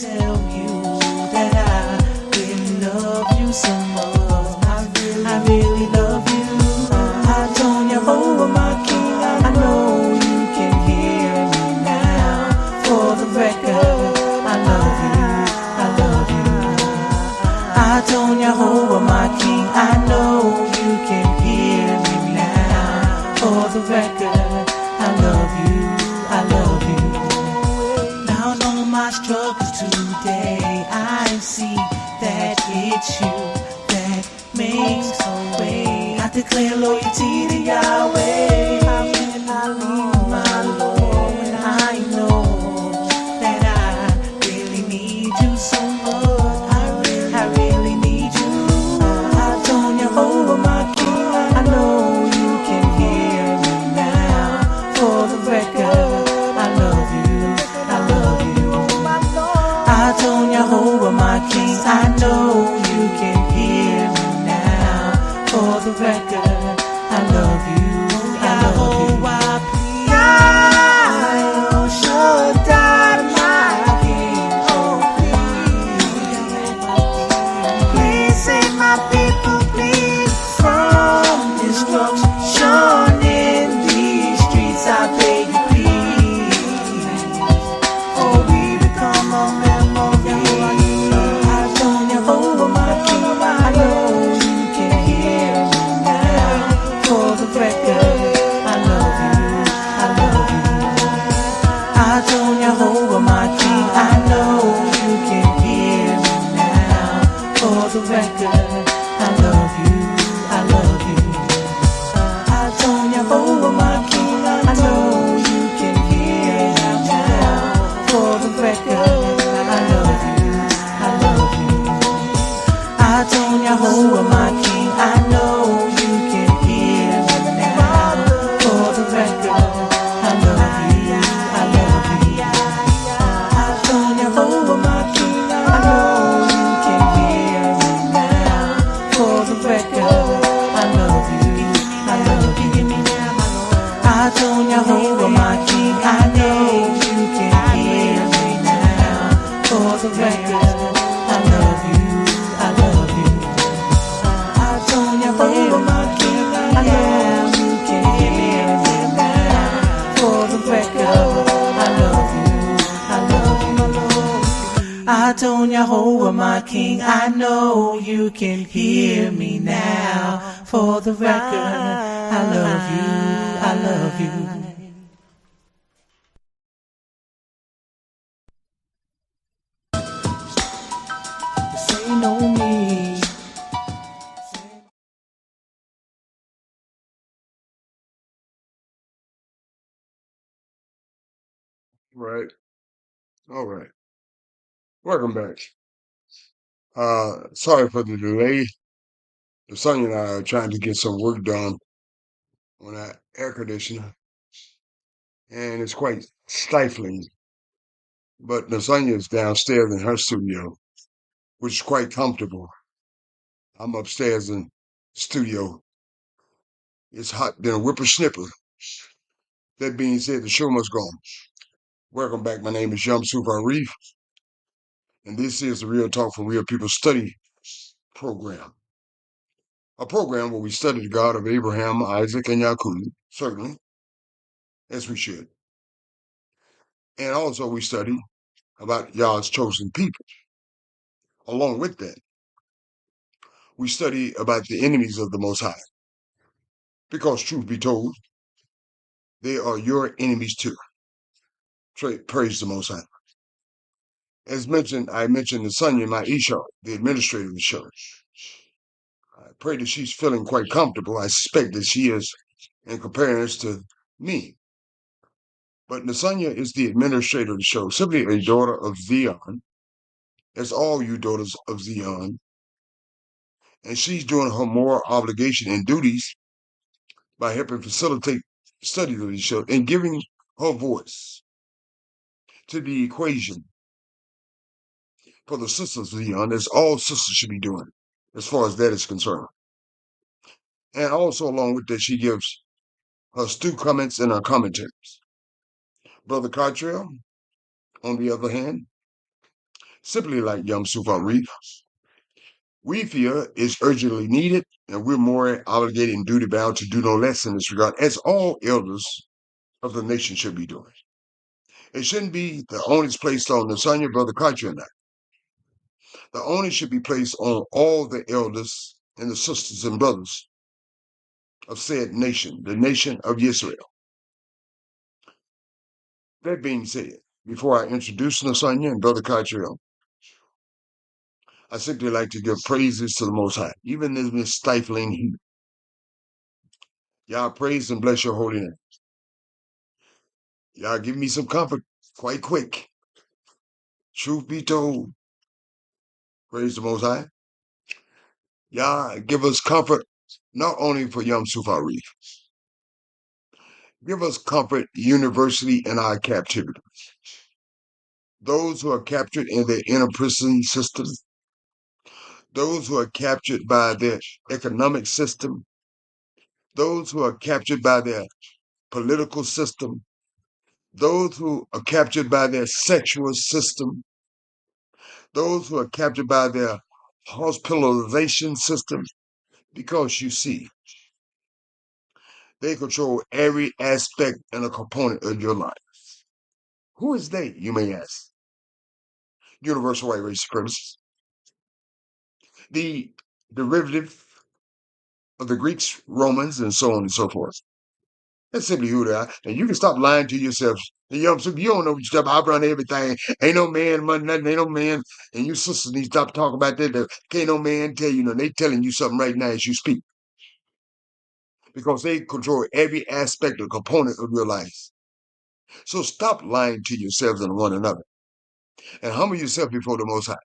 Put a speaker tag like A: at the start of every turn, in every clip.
A: tell you that I really love you so much. I really love you. I told you over my king. I know you can hear me now. For the record, I love you. I love you. I told you over my king. I know you can hear me now. For the record, I love you. I love you. Now all my struggles today, I see that it's you that makes a way. I declare loyalty to Yahweh. How can I leave my Lord when I know that I really need you so much? I really need you. I told you over my king. I know you can hear me now. For the record, I love you. I love you. I told you over my king. I know you can hear me now. For the record, I love you. I love you. I should die, my king. Oh, please, please save my people, please, from destruction in these streets. I beg you, please, or we become a memory. I told you over my king. I know you can hear me now. For the record, I love you. I love you. I told you over my king. I know you can hear me now. For the record, I love you. I love you. I told you over my king. I know you can hear me now. For the record, I love you. I love you. I told you over my king. I know you can hear me now. For the record, I love you. I love you. I told you over my king. I know you can hear me now. For the record, I love you. I love you. I told you over my king. I know you can hear me now. For the record, I love you. I love you. I told you over my king. I know you can hear me now. For the record, I love you. I love you. I told you over my king. I know you can hear me now. For the record, I love you. I love you. Say no me.
B: Right. All right. Welcome back. Sorry for the delay. Sonya and I are trying to get some work done on that air conditioner, and it's quite stifling. But Lasagna is downstairs in her studio, which is quite comfortable. I'm upstairs in studio. It's hot than a whippersnapper. That being said, the show must go on. Welcome back. My name is Yamsuf Arif, and this is the Real Talk from Real People Study program. A program where we study the God of Abraham, Isaac, and Yaakov, certainly, as we should. And also we study about Yah's chosen people. Along with that, we study about the enemies of the Most High. Because truth be told, they are your enemies too. Praise the Most High. As mentioned, I mentioned the Sonya Maisha, the administrator of the show. I pray that she's feeling quite comfortable. I suspect that she is in comparison to me. But Nasanya is the administrator of the show, simply a daughter of Zion, as all you daughters of Zion. And she's doing her moral obligation and duties by helping facilitate studies of the show and giving her voice to the equation for the sisters of Zion, as all sisters should be doing, as far as that is concerned. And also, along with that, she gives her astute comments and her commentaries. Brother Cottrell, on the other hand, Simply like Yom Sufal Reef, we feel is urgently needed, and we're more obligated and duty bound to do no less in this regard, as all elders of the nation should be doing. It shouldn't be the onus placed on the son, your brother, Carter, and I. The onus should be placed on all the elders and the sisters and brothers of said nation, the nation of Israel. That being said, before I introduce Nasanya and Brother Cartrell, I simply like to give praises to the Most High, even in this stifling heat. Y'all praise and bless your holy name. Y'all give me some comfort quite quick. Truth be told, praise the Most High. Y'all give us comfort not only for Yom Sufal Reef, give us comfort universally in our captivity. Those who are captured in their inner prison system, those who are captured by their economic system, those who are captured by their political system, those who are captured by their sexual system, those who are captured by their hospitalization system, because you see, they control every aspect and a component of your life. Who is they, you may ask? Universal white race supremacists. The derivative of the Greeks, Romans, and so on and so forth. That's simply who they are. And you can stop lying to yourselves. You know, you don't know stuff. I run everything. Ain't no man run nothing. Ain't no man. And you sisters need to stop talking about that. Can't no man tell you. They telling you something right now as you speak. Because they control every aspect or component of your life. So stop lying to yourselves and one another. And humble yourself before the Most High.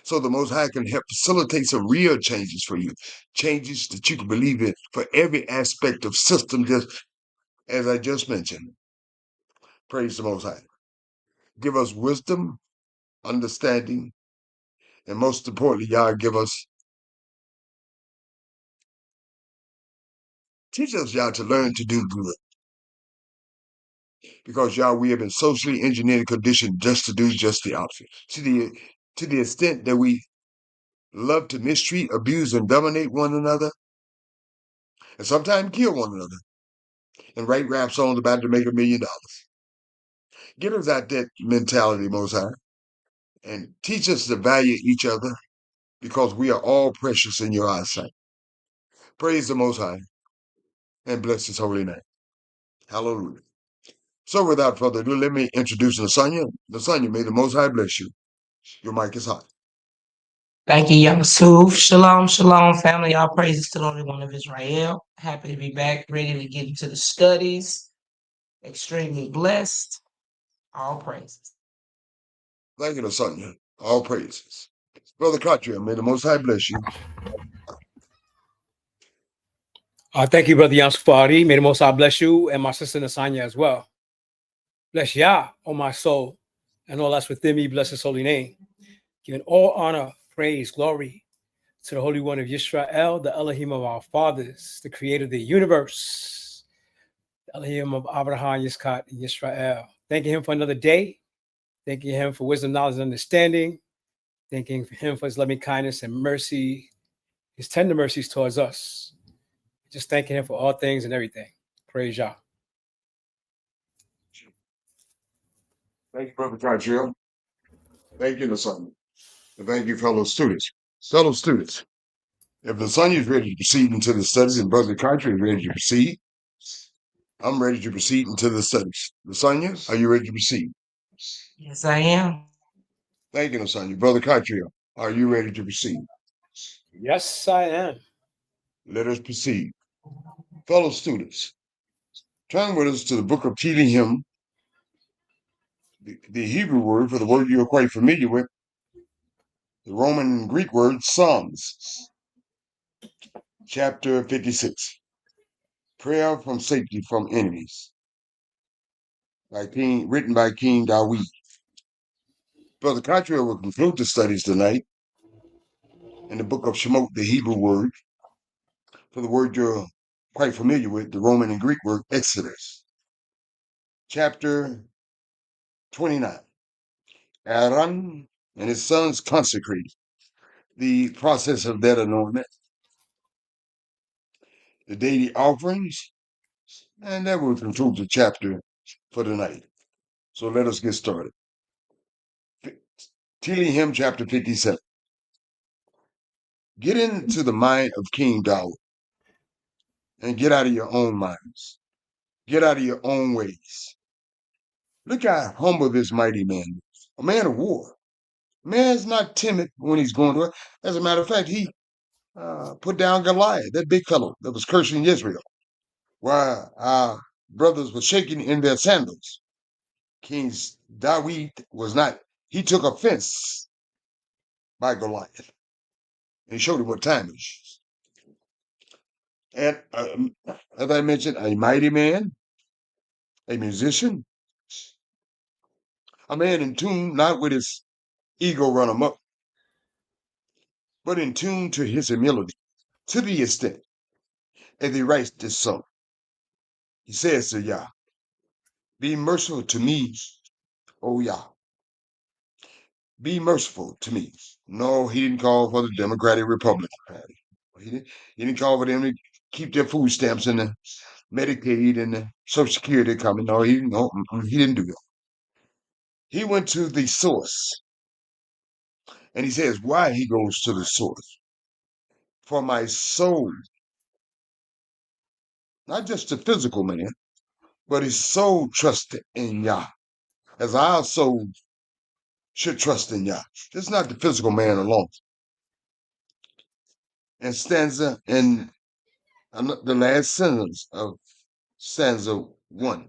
B: So the Most High can help facilitate some real changes for you. Changes that you can believe in for every aspect of system, just as I just mentioned. Praise the Most High. Give us wisdom, understanding, and most importantly, y'all teach us y'all to learn to do good. Because y'all, we have been socially engineered and conditioned just to do just the opposite. To the extent that we love to mistreat, abuse, and dominate one another, and sometimes kill one another, and write rap songs about it to make $1 million. Get us out that mentality, Most High, and teach us to value each other because we are all precious in your eyesight. Praise the Most High and bless his holy name. Hallelujah. So without further ado, let me introduce Nasanya. Nasanya, may the Most High bless you. Your mic is hot.
C: Thank you, Yamsuf. Shalom, shalom, family. All praises to the Holy One of Israel. Happy to be back, ready to get into the studies. Extremely blessed. All praises.
B: Thank you, Nasanya. All praises. Brother Katria, may the Most High bless you.
D: Thank you, Brother Yansufari. May the Most High bless you and my sister Nasanya as well. Bless Yah, oh my soul, and all that's within me. Bless his holy name. Giving all honor, praise, glory to the Holy One of Yisrael, the Elohim of our fathers, the creator of the universe, the Elohim of Abraham, Yitzchak, and Yisrael. Thanking him for another day. Thanking him for wisdom, knowledge, and understanding. Thanking him for his loving kindness and mercy, his tender mercies towards us. Just thanking him for all things and everything. Praise Yah.
B: Thank you, Brother Katria. Thank you, Nasanya. And thank you, fellow students. Fellow students, if Nasanya is ready to proceed into the studies and Brother Katria is ready to proceed, I'm ready to proceed into the studies. Nasanya, are you ready to proceed?
C: Yes, I am.
B: Thank you, Nasanya. Brother Katria, are you ready to proceed?
D: Yes, I am.
B: Let us proceed. Fellow students, turn with us to the book of Tehillim, the Hebrew word for the word you're quite familiar with, the Roman and Greek word Psalms, chapter 56, Prayer from Safety from Enemies, written by King Dawid. Brother Cottrell will conclude the studies tonight in the book of Shemot, the Hebrew word for the word you're quite familiar with, the Roman and Greek word Exodus, chapter 29. Aaron and his sons consecrated the process of that anointment, the daily offerings, and that will conclude the chapter for tonight. So let us get started. Tehillim chapter 57. Get into the mind of King David and get out of your own minds. Get out of your own ways. Look how humble this mighty man is. A man of war. Man's not timid when he's going to it. As a matter of fact, he put down Goliath, that big fellow that was cursing Israel, while our brothers were shaking in their sandals. King David was not. He took offense by Goliath. And he showed him what time it is. And as I mentioned, a mighty man, a musician, a man in tune not with his ego run amok, but in tune to his humility, to the extent that he writes this song. He says to Yah, be merciful to me, O Yah. Be merciful to me. No, he didn't call for the Democratic Republican Party. He didn't call for them to keep their food stamps and the Medicaid and the Social Security coming. No, he didn't do that. He went to the source. And he says why he goes to the source. For my soul, not just the physical man, but his soul trusted in Yah, as our soul should trust in Yah. It's not the physical man alone. And stanza in the last sentence of stanza 1.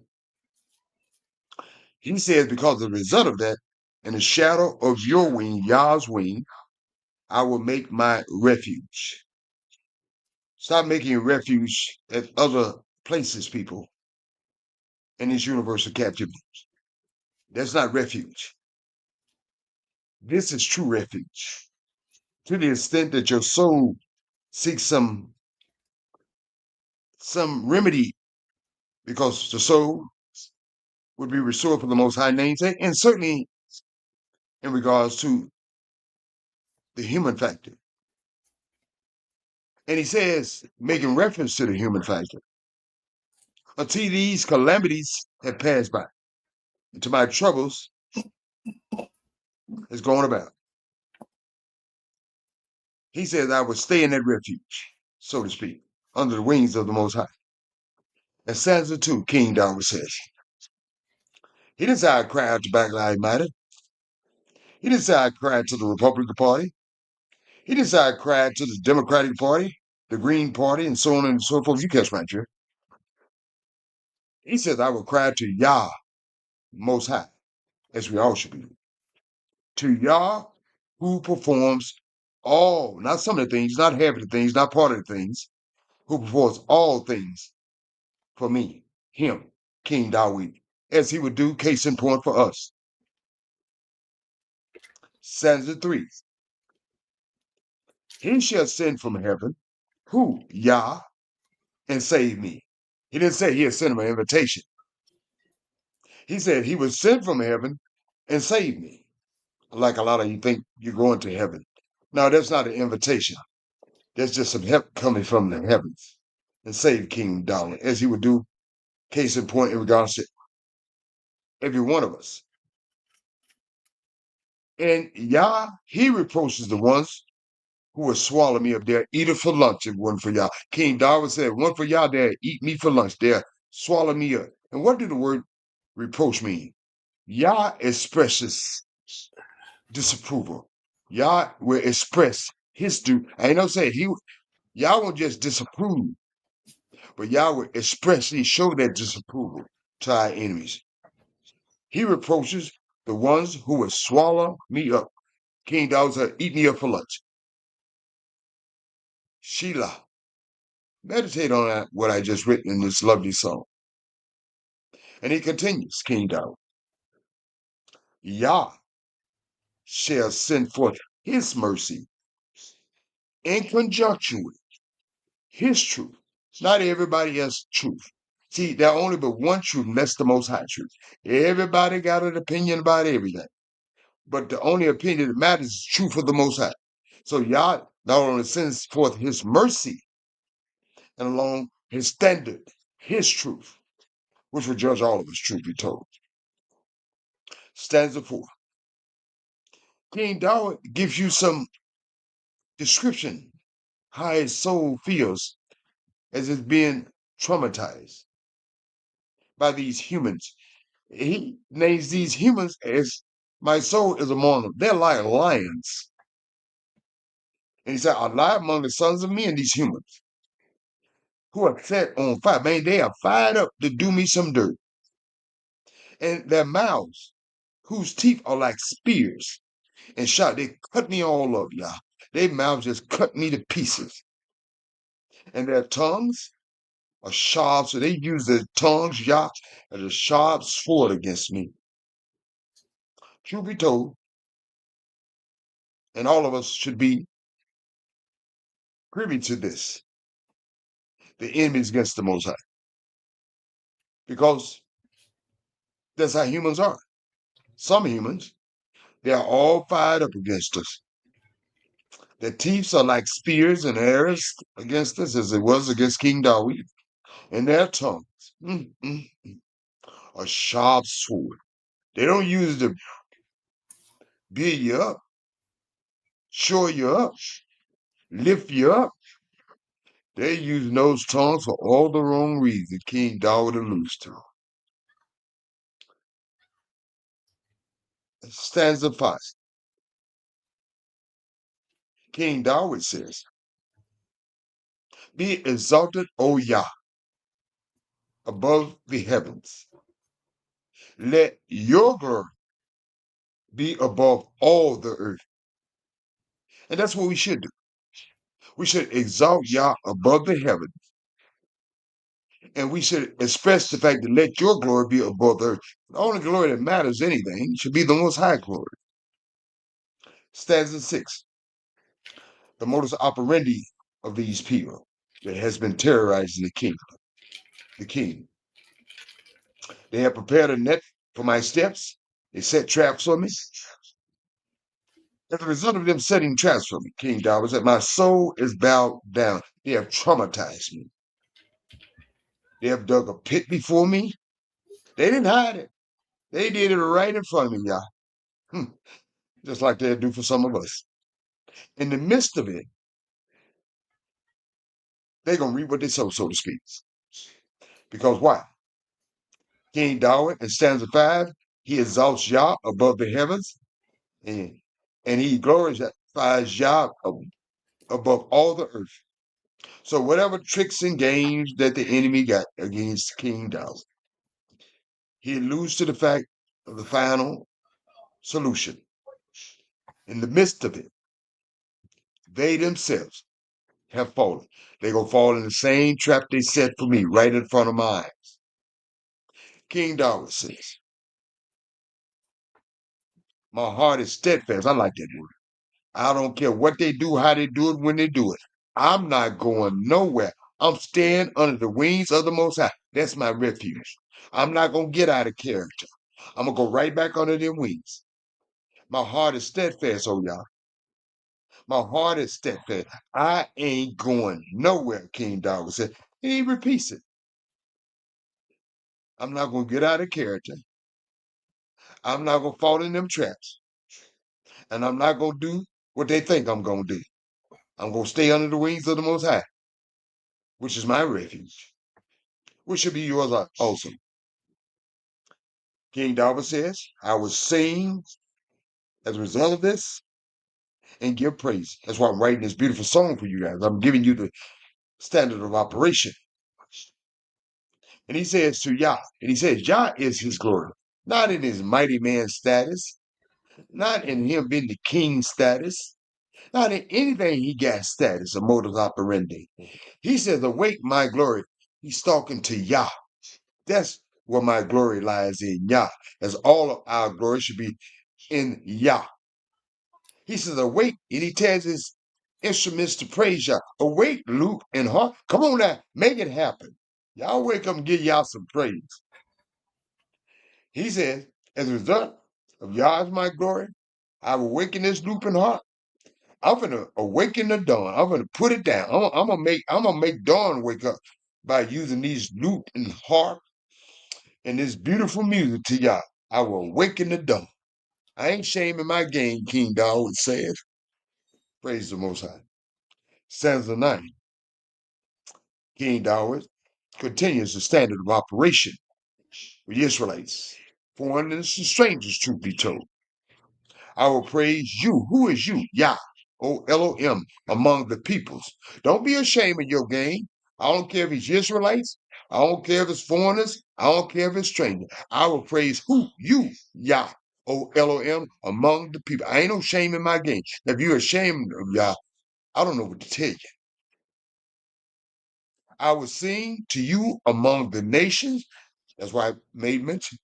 B: He says, because the result of that, in the shadow of your wing, Yah's wing, I will make my refuge. Stop making refuge at other places, people, in this universal captivity. That's not refuge. This is true refuge. To the extent that your soul seeks some remedy, because the soul would be restored for the Most High namesake, and certainly in regards to the human factor. And he says, making reference to the human factor, until these calamities have passed by, until my troubles is going about. He says, I will stay in that refuge, so to speak, under the wings of the Most High. And stanza 2, King David says, he didn't say I cried to Black Lives Matter. He didn't say I cried to the Republican Party. He didn't say I cried to the Democratic Party, the Green Party, and so on and so forth. You catch my drift. He says I will cry to Yah, Most High, as we all should be. To Yah, who performs all, not some of the things, not half of the things, not part of the things, who performs all things for me, him, King David, as he would do, case in point for us. Stanza 3. He shall send from heaven, who? Yah, and save me. He didn't say he'll send him an invitation. He said he would send from heaven and save me. Like a lot of you think you're going to heaven. No, that's not an invitation. That's just some help coming from the heavens and save King David, as he would do, case in point, in regards to every one of us. And Yah, he reproaches the ones who will swallow me up there, eat it for lunch if one for Yah. King David said, one for Yah, they'll eat me for lunch, they'll swallow me up. And what did the word reproach mean? Yah expresses disapproval. Yah will express his I ain't no say Yah won't just disapprove, but Yah will expressly show that disapproval to our enemies. He reproaches the ones who will swallow me up. King David said, eat me up for lunch. Sheila, meditate on that, what I just written in this lovely song. And he continues, King David. Yah shall send forth his mercy in conjunction with his truth. Not everybody else's truth. See, there are only but one truth, and that's the Most High truth. Everybody got an opinion about everything. but the only opinion that matters is the truth of the Most High. So Yah not only sends forth his mercy and along his standard, his truth, which will judge all of us, truth be told. Stanza 4. King David gives you some description how his soul feels as it's being traumatized by these humans. He names these humans as my soul is among them. They're like lions. And he said, I lie among the sons of men, these humans, who are set on fire. Man, they are fired up to do me some dirt. And their mouths, whose teeth are like spears and shot, they cut me all up, y'all. Their mouths just cut me to pieces. And their tongues are sharp, so they use their tongues, y'all, as a sharp sword against me. Truth be told, and all of us should be privy to this. The enemy is against the Most High. Because that's how humans are. Some humans, they are all fired up against us. Their teeth are like spears and arrows against us, as it was against King David. And their tongues, a sharp sword. They don't use to build you up, shore you up, lift you up. They use those tongues for all the wrong reasons King David alludes to. Stanza 5. King David says, Be exalted, O Yah, above the heavens. Let your glory be above all the earth. And that's what we should do. We should exalt Yah above the heavens. And we should express the fact that let your glory be above the earth. The only glory that matters anything should be the Most High glory. Stanza 6. The modus operandi of these people that has been terrorizing the king. They have prepared a net for my steps. They set traps for me. As a result of them setting traps for me, King David said, my soul is bowed down. They have traumatized me. They have dug a pit before me. They didn't hide it. They did it right in front of me, y'all. Just like they'll do for some of us. In the midst of it, they're going to reap what they sow, so to speak. Because why? King David in stanza 5, he exalts Yah above the heavens, and he glorifies Yah above all the earth. So whatever tricks and games that the enemy got against King David, he alludes to the fact of the final solution. In the midst of it, they themselves have fallen. They're going to fall in the same trap they set for me right in front of my eyes. King David says, my heart is steadfast. I like that word. I don't care what they do, how they do it, when they do it. I'm not going nowhere. I'm staying under the wings of the Most High. That's my refuge. I'm not going to get out of character. I'm going to go right back under them wings. My heart is steadfast, oh y'all. My heart is steadfast. I ain't going nowhere, King David said. And he repeats it. I'm not going to get out of character. I'm not going to fall in them traps. And I'm not going to do what they think I'm going to do. I'm going to stay under the wings of the Most High, which is my refuge, which should be yours also. King David says, I will sing as a result of this and give praise. That's why I'm writing this beautiful song for you guys. I'm giving you the standard of operation. And he says to Yah, and he says, Yah is his glory, not in his mighty man status, not in him being the king status, not in anything he got status or modus operandi. He says, awake my glory. He's talking to Yah. That's where my glory lies in Yah, as all of our glory should be in Yah. He says, awake, and he tells his instruments to praise Yah. Awake, lute and harp. Come on now, make it happen. Y'all wake up and give Yah some praise. He says, as a result of Yah is my glory, I will awaken this looping heart. I'm gonna awaken the dawn. I'm gonna put it down. I'm gonna make dawn wake up by using these lute and harp and this beautiful music to y'all. I will awaken the dawn. I ain't shaming my game, King Dawid says. Praise the Most High. Stanza 9. King Dawid continues the standard of operation with the Israelites, foreigners and strangers, truth be told. I will praise you. Who is you? Yah, O Elohim, among the peoples. Don't be ashamed of your game. I don't care if it's Israelites. I don't care if it's foreigners. I don't care if it's strangers. I will praise who? You, Yah, O Elohim, among the people. I ain't no shame in my game. If you're ashamed of Yah, I don't know what to tell you. I will sing to you among the nations. That's why I made mention.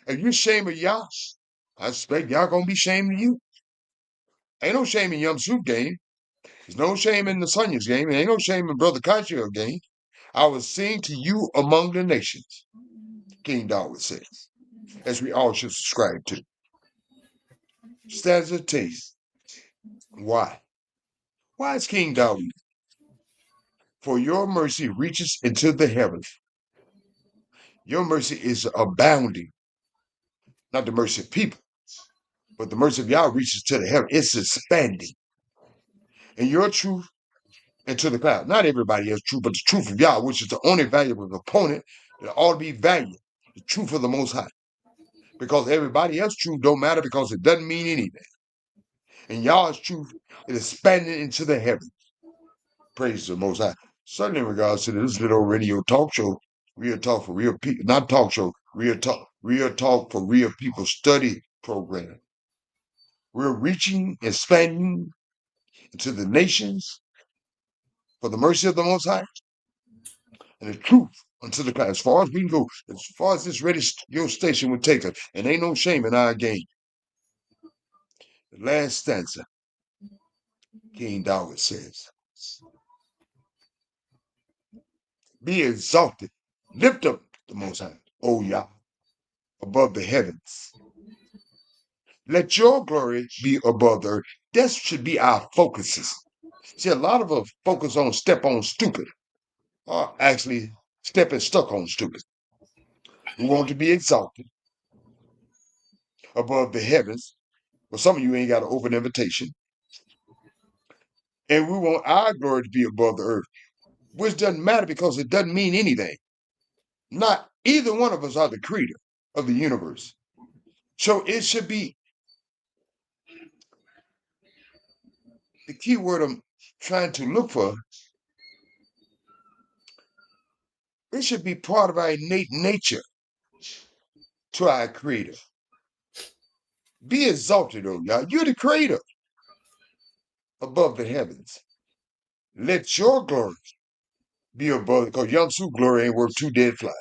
B: If you're ashamed of Yah, I expect Yah gonna be ashamed of you. Ain't no shame in Yom Soup game. There's no shame in the Sonya's game. There ain't no shame in Brother Kachio game. I will sing to you among the nations, King Dawid says, as we all should subscribe to. Stanza taste. Why? Why is King Dawid? For your mercy reaches into the heavens. Your mercy is abounding. Not the mercy of people, but the mercy of Yah reaches to the heaven. It's expanding. And your truth into the cloud. Not everybody has truth, but the truth of Yah, which is the only valuable component that ought to be valued. The truth of the Most High. Because everybody else's truth don't matter because it doesn't mean anything. And Yah's truth is expanding into the heavens. Praise the Most High. Certainly in regards to this little radio talk show, real talk for real people, not talk show, real talk for real people study program. We're reaching, expanding into the nations for the mercy of the Most High and the truth unto the cloud. As far as we can go, as far as this radio station would take us, and ain't no shame in our game. The last stanza, King Dawid says, be exalted, lift up the Most High, O Yah, above the heavens. Let your glory be above the earth. That should be our focuses. See, a lot of us focus on step on stupid, or actually stepping stuck on stupid. We want to be exalted above the heavens. Well, some of you ain't got an open invitation. And we want our glory to be above the earth, which doesn't matter because it doesn't mean anything. Not either one of us are the creator of the universe. So it should be the key word I'm trying to look for. It should be part of our innate nature to our creator. Be exalted, oh God. You're the creator above the heavens. Let your glory be above, because Yom Su glory ain't worth 2 dead flies.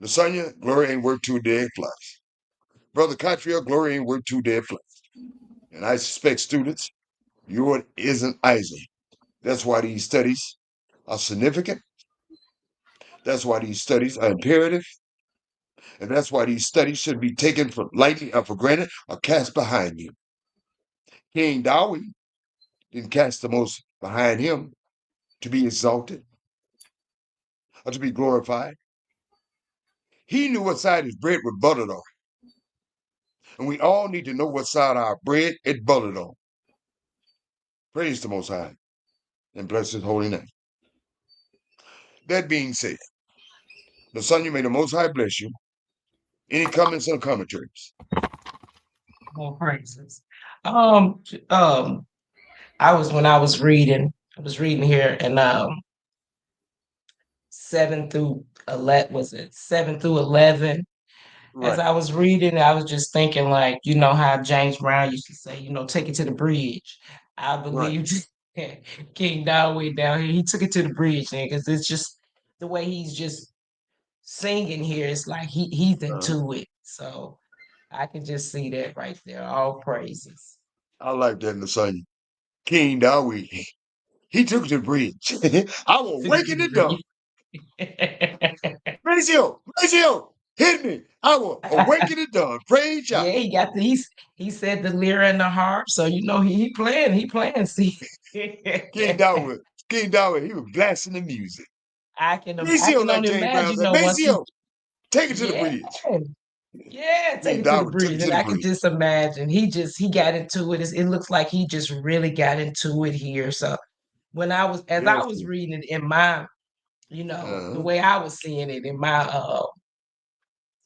B: Lasagna glory ain't worth 2 dead flies. Brother Cottrell glory ain't worth 2 dead flies. And I suspect students, yours isn't either. That's why these studies are significant. That's why these studies are imperative. And that's why these studies should be taken for lightly or for granted or cast behind you. King Dawid didn't cast the most behind him to be exalted or to be glorified. He knew what side his bread was buttered on. And we all need to know what side our bread is buttered on. Praise the Most High and bless his holy name. That being said, the Son, you may the Most High bless you. Any comments or commentaries?
C: More praises. When I was reading here, and 7 through 11, was it 7 through 11? As I was reading, I was just thinking, like, you know how James Brown used to say, take it to the bridge. I believe King Dawid down here, he took it to the bridge, because it's just the way he's just singing here. It's like he's into it. So I can just see that right there. All praises.
B: I like that in the Son. King Dawid, he took the bridge. I will waken the dawn. Praise you. Praise you. Hit me. I will awaken the dawn. Praise Yah.
C: Yeah, he got the he said the lyre and the harp, so you know he playing. See,
B: King David, King David, he was blasting the music.
C: I
B: Maceo,
C: can
B: like
C: only
B: James Brown
C: imagine
B: said,
C: though once he
B: Maceo, take it to the
C: yeah.
B: bridge.
C: Yeah, take
B: King
C: it to the
B: David took it
C: bridge.
B: to
C: And
B: the
C: I could
B: bridge.
C: just imagine he got into it. It looks like he just really got into it here. So as I
B: Yes,
C: was
B: sir.
C: reading it in my, the
B: Uh-huh.
C: way I was seeing it in my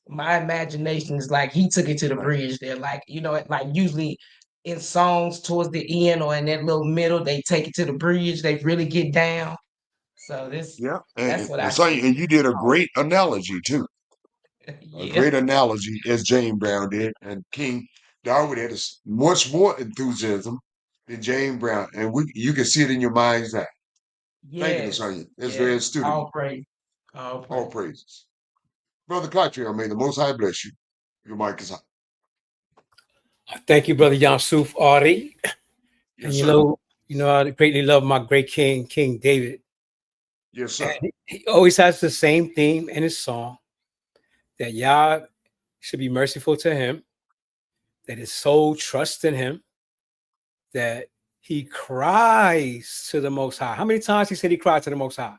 C: imagination is like he took it to the
B: Right.
C: bridge there. Like, like usually in songs towards the end or in that little middle, they take it to the bridge, they really get down. So
B: Yeah.
C: that's what I
B: So,
C: see.
B: and you did a great analogy too. A
C: Yeah.
B: great analogy as James Brown did. And King David had much more enthusiasm than James Brown. And you can see it in your mind's eye. Thank you,
C: Yes.
B: Lasagna. That's very
C: Yes.
B: astute of you.
C: All praise. All
B: All
C: praise.
B: praises. Brother Cottrell, may the Most High bless you. Your mic is hot.
D: Thank you, Brother Yusuf Ari.
B: Yes,
D: And
B: sir.
D: I greatly love my great king, King David.
B: Yes, sir.
D: And he always has the same theme in his song that Yah should be merciful to him, that his soul trusts in him, that he cries to the Most High. How many times he said he cried to the Most High?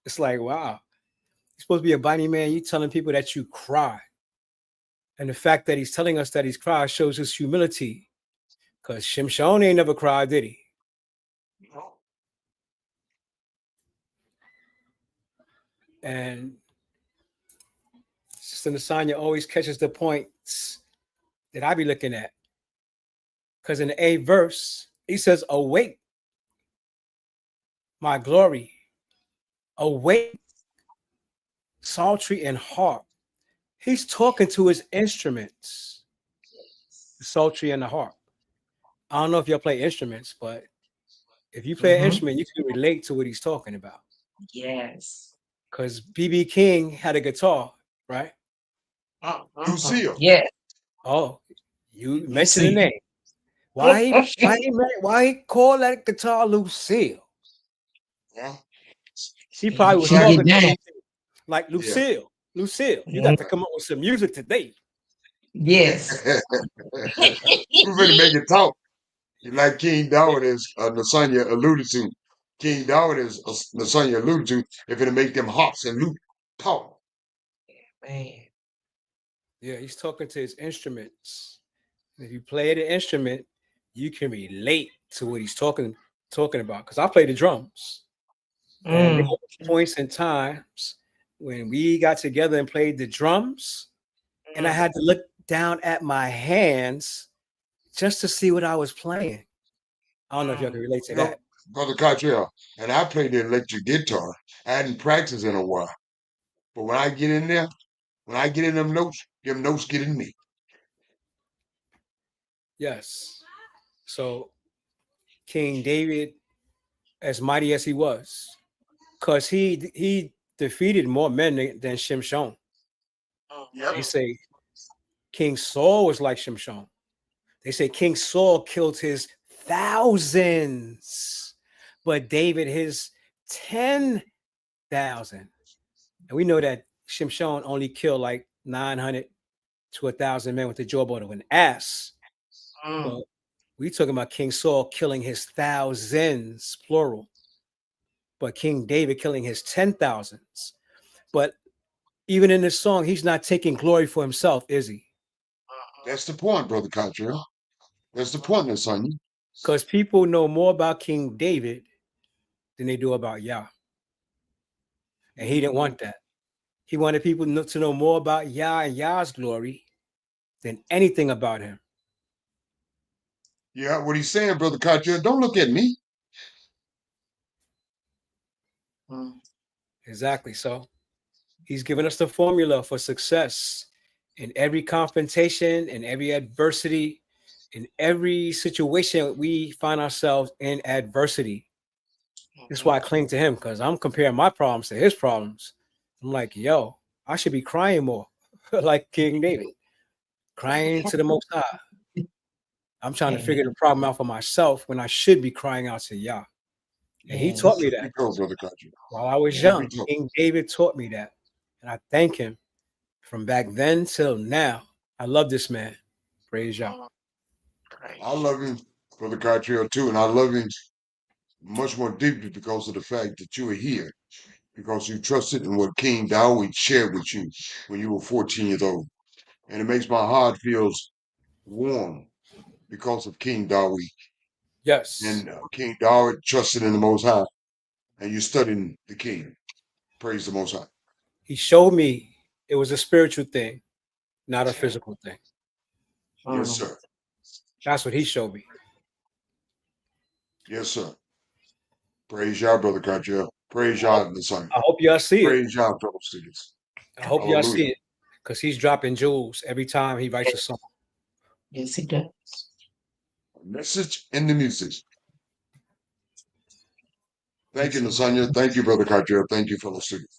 D: It's like, wow, you're supposed to be a body man. You telling people that you cry. And the fact that he's telling us that he's cried shows his humility. Because Shimshon ain't never cried, did he? And Sister Nasanya always catches the points that I be looking at. Because in the 8th verse, he says, awake, my glory, awake, psaltery and harp. He's talking to his instruments, the psaltery and the harp. I don't know if y'all play instruments, but if you play an instrument, you can relate to what he's talking about.
C: Yes.
D: Because B.B. King had a guitar, right?
B: Lucille.
C: Yeah.
D: Oh, you mentioned the
C: Lucille.
D: name. Why he call that guitar Lucille?
B: Yeah.
D: He probably was
C: She
D: talking
C: get
D: to
C: down.
D: him like Lucille. Lucille, you
C: Mhm.
D: got to come up with some music today.
C: Yes.
B: We're going to make it talk. Like King David is Nasanya alluded to. King David is Nasanya alluded to. If it'll make them hops and loop talk.
C: Man.
D: Yeah, he's talking to his instruments. If you play the instrument, you can relate to what he's talking about. Because I play the drums. And there were points in times when we got together and played the drums, and I had to look down at my hands just to see what I was playing. I don't know if y'all can relate to that.
B: Brother Cottrell, and I play the electric guitar. I hadn't practiced in a while. But when I get in there, when I get in them notes get in me.
D: Yes. So King David, as mighty as he was, because he defeated more men than Shimshon. They say King Saul was like Shimshon. They say King Saul killed his thousands, but David his 10,000. And we know that Shimshon only killed like 900 to 1,000 men with the jawbone of an ass. But we talking about King Saul killing his thousands, plural. But King David killing his 10,000s. But even in this song, he's not taking glory for himself, is he?
B: That's the point, Brother Cottrell. That's the point, Nasanya.
D: Because people know more about King David than they do about Yah. And he didn't want that. He wanted people to know more about Yah and Yah's glory than anything about him.
B: Yeah, what he's saying, Brother Cottrell, don't look at me.
D: Exactly. So he's given us the formula for success in every confrontation, in every adversity, in every situation we find ourselves in adversity. That's why I cling to him, because I'm comparing my problems to his problems. I'm like, yo, I should be crying more, like King David, crying to the Most High. I'm trying to figure the problem out for myself when I should be crying out to Yah. And he taught me that
B: Go, Brother Cottrell.
D: while I was young. King David taught me that. And I thank him from back then till now. I love this man. Praise y'all.
B: I love him, Brother Cartrell, too, and I love him much more deeply because of the fact that you are here, because you trusted in what King Dawid shared with you when you were 14 years old. And it makes my heart feels warm because of King Dawid.
D: Yes.
B: And King Dawid trusted in the Most High, and you studying the King. Praise the Most High.
D: He showed me it was a spiritual thing, not a physical thing.
B: Yes, sir.
D: That's what he showed me.
B: Yes, sir. Praise y'all, Brother Cartrell. Praise y'all, the Son.
D: I hope y'all see it.
B: Praise y'all, fellow students.
D: I hope y'all see it, because he's dropping jewels every time he writes a song.
C: Yes, he does.
B: Message in the music. Thank you, Lasagna. Thank you, Brother Cartrell. Thank you, fellow students.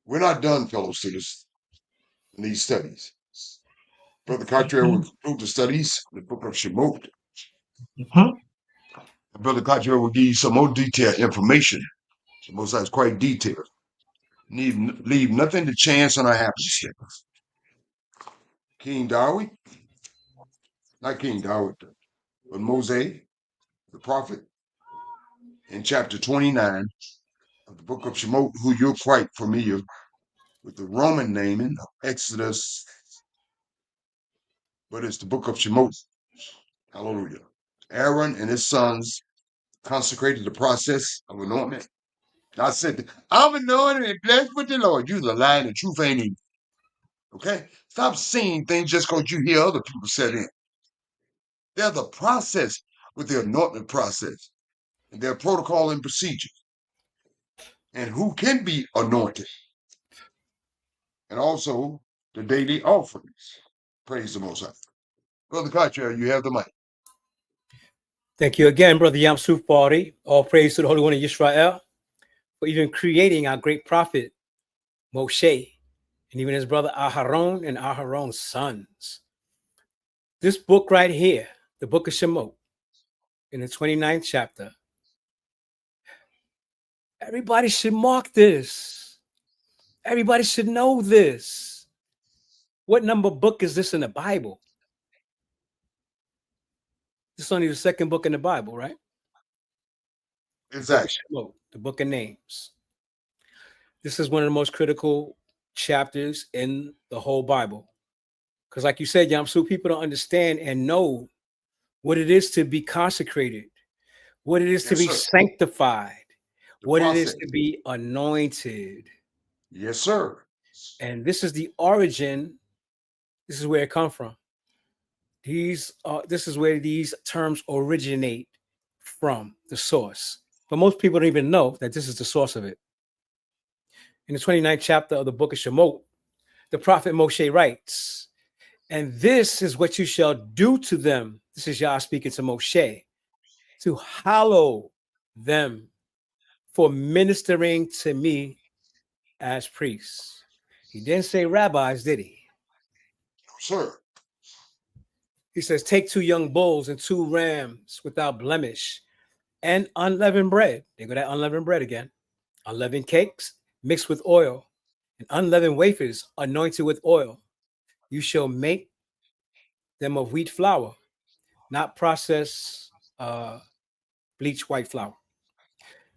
B: We're not done, fellow students, in these studies. Brother Cartrell will conclude the studies in the book of Shemot.
C: Mhm.
B: Brother Cartrell will give you some more detailed information. Most of it's quite detailed. Leave nothing to chance on our happenstance. King Dawid, not King Dawid, but Moses, the prophet, in chapter 29 of the book of Shemot, who you're quite familiar with the Roman naming of Exodus, but it's the book of Shemot. Hallelujah. Aaron and his sons consecrated the process of anointment. I said, I'm anointed and blessed with the Lord. You're the lie, the truth ain't in you. Okay? Stop seeing things just because you hear other people say it. There's a process with the anointment process, and their protocol and procedures, and who can be anointed, and also the daily offerings. Praise the Most High. Brother Cartrell, you have the mic.
D: Thank you again, Brother Yamsuf Party. All praise to the Holy One of Israel for even creating our great prophet, Moshe, and even his brother Aharon and Aharon's sons. This book right here, the book of Shemot, in the 29th chapter, everybody should mark this. Everybody should know this. What number book is this in the Bible? This is only the second book in the Bible, right?
B: Exactly.
D: Shemot, the book of names. This is one of the most critical chapters in the whole Bible. Because like you said, Yamsu, people don't understand and know what it is to be consecrated, what it is to be sanctified, what it is to be anointed.
B: Yes, sir.
D: And this is the origin. This is where it comes from. This is where these terms originate from, the source. But most people don't even know that this is the source of it. In the 29th chapter of the book of Shemot, the prophet Moshe writes, and this is what you shall do to them. This is Yah speaking to Moshe, to hallow them for ministering to me as priests. He didn't say rabbis, did he?
B: No, sir.
D: He says, take 2 young bulls and 2 rams without blemish and unleavened bread. They go that unleavened bread again. Unleavened cakes mixed with oil and unleavened wafers anointed with oil. You shall make them of wheat flour, not processed bleached white flour.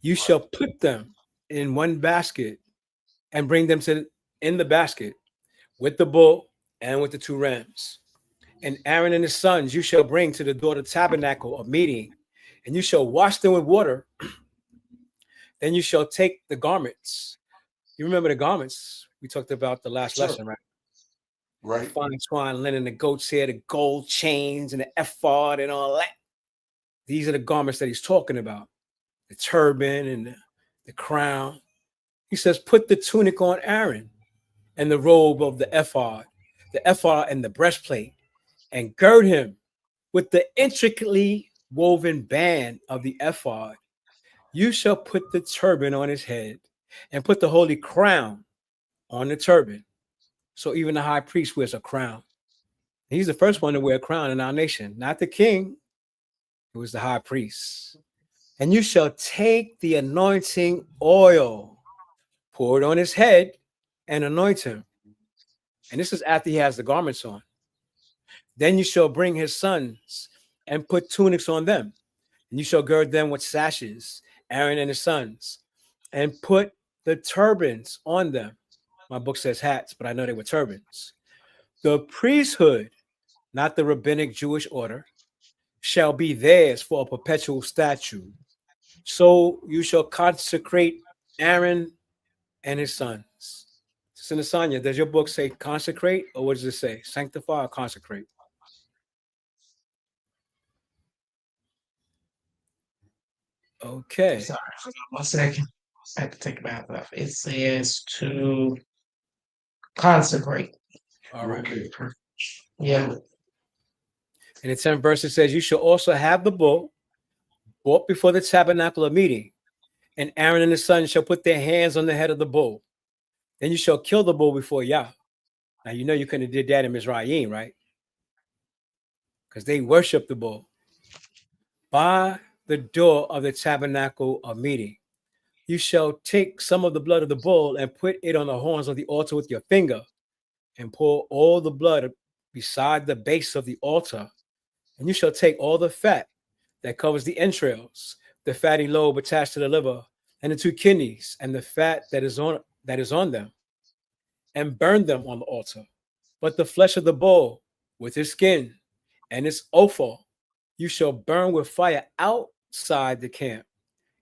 D: You shall put them in one basket and bring them in the basket with the bull and with the 2 rams. And Aaron and his sons you shall bring to the door of the tabernacle of meeting, and you shall wash them with water. Then you shall take the garments. You remember the garments we talked about the last lesson, right?
B: Right.
D: Fine twine linen, the goat's hair, the gold chains, and the ephod and all that. These are the garments that he's talking about. The turban and the crown. He says, put the tunic on Aaron and the robe of the ephod and the breastplate, and gird him with the intricately woven band of the ephod. You shall put the turban on his head and put the holy crown on the turban. So even the high priest wears a crown. He's the first one to wear a crown in our nation, not the king. It was the high priest. And you shall take the anointing oil, pour it on his head, and anoint him. And this is after he has the garments on. Then you shall bring his sons and put tunics on them, and you shall gird them with sashes, Aaron and his sons, and put the turbans on them. My book says hats, but I know they were turbans. The priesthood, not the rabbinic Jewish order, shall be theirs for a perpetual statute. So you shall consecrate Aaron and his sons. Sister Nasanya, does your book say consecrate, or what does it say? Sanctify or consecrate? Okay.
C: Sorry, hold on 1 second. I have to take my mouth off. It says to consecrate.
D: All right.
B: Okay.
C: Yeah.
D: And in 10 verses says, you shall also have the bull brought before the tabernacle of meeting, and Aaron and his sons shall put their hands on the head of the bull. Then you shall kill the bull before Yah. Now, you know you couldn't have did that in Mizraim, right? Because they worship the bull. By the door of the tabernacle of meeting, you shall take some of the blood of the bull and put it on the horns of the altar with your finger, and pour all the blood beside the base of the altar. And you shall take all the fat that covers the entrails, the fatty lobe attached to the liver, and the 2 kidneys, and the fat that is on them, and burn them on the altar. But the flesh of the bull, with his skin and its offal, you shall burn with fire outside the camp.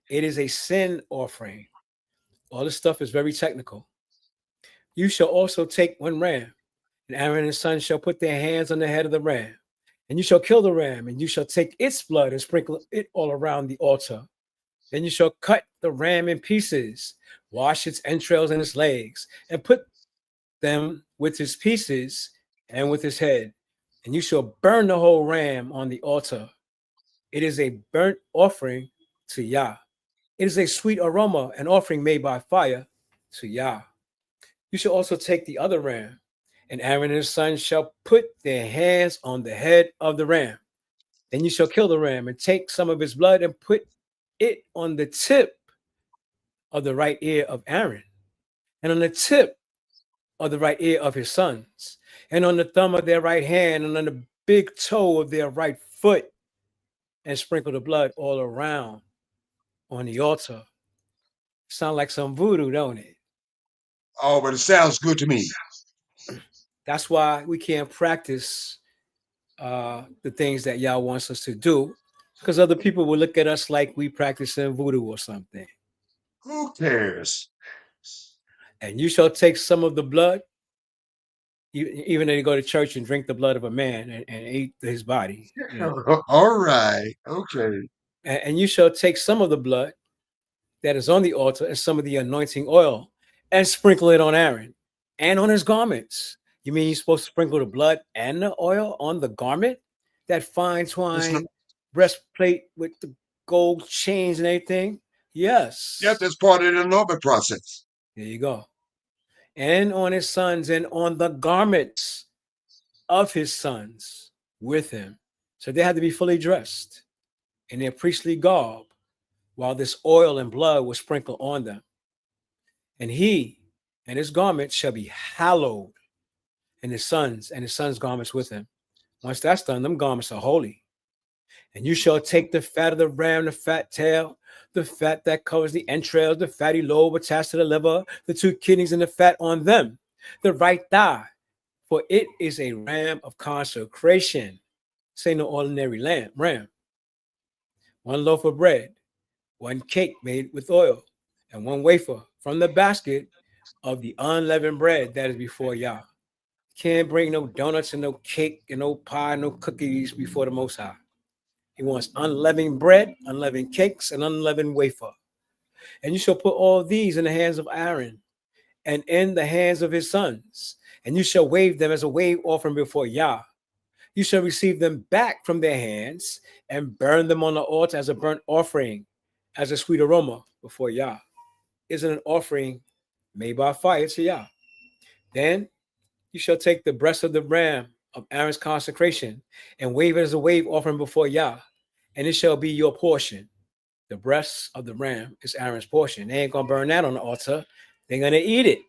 D: It is a sin offering. All this stuff is very technical. You shall also take 1 ram, and Aaron and his sons shall put their hands on the head of the ram. And you shall kill the ram, and you shall take its blood and sprinkle it all around the altar. Then you shall cut the ram in pieces, wash its entrails and its legs, and put them with his pieces and with his head. And you shall burn the whole ram on the altar. It is a burnt offering to Yah. It is a sweet aroma, an offering made by fire to Yah. You shall also take the other ram, and Aaron and his sons shall put their hands on the head of the ram. Then you shall kill the ram and take some of his blood and put it on the tip of the right ear of Aaron, and on the tip of the right ear of his sons, and on the thumb of their right hand, and on the big toe of their right foot, and sprinkle the blood all around on the altar. Sound like some voodoo, don't it?
B: Oh, but it sounds good to me.
D: That's why we can't practice the things that Yah wants us to do, because other people will look at us like we practicing voodoo or something.
B: Who cares?
D: And you shall take some of the blood, even though you go to church and drink the blood of a man and eat his body. You know.
B: All right. Okay.
D: And you shall take some of the blood that is on the altar and some of the anointing oil and sprinkle it on Aaron and on his garments. You mean you're supposed to sprinkle the blood and the oil on the garment? That fine twine breastplate with the gold chains and everything? Yes.
B: Yep, that's part of the anointment process.
D: There you go. And on his sons and on the garments of his sons with him. So they had to be fully dressed in their priestly garb while this oil and blood was sprinkled on them. And he and his garments shall be hallowed, and his sons garments with him. Once that's done, them garments are holy. And you shall take the fat of the ram, the fat tail, the fat that covers the entrails, the fatty lobe attached to the liver, the 2 kidneys and the fat on them, the right thigh, for it is a ram of consecration. Say no ordinary ram. 1 loaf of bread, 1 cake made with oil, and 1 wafer from the basket of the unleavened bread that is before Yah. Can't bring no donuts and no cake and no pie, no cookies before the Most High. He wants unleavened bread, unleavened cakes, and unleavened wafer. And you shall put all these in the hands of Aaron and in the hands of his sons, and you shall wave them as a wave offering before Yah. You shall receive them back from their hands and burn them on the altar as a burnt offering, as a sweet aroma before Yah. Is an offering made by fire to Yah. Then you shall take the breast of the ram of Aaron's consecration and wave it as a wave offering before Yah, and it shall be your portion. The breast of the ram is Aaron's portion. They ain't gonna burn that on the altar. They're gonna eat it.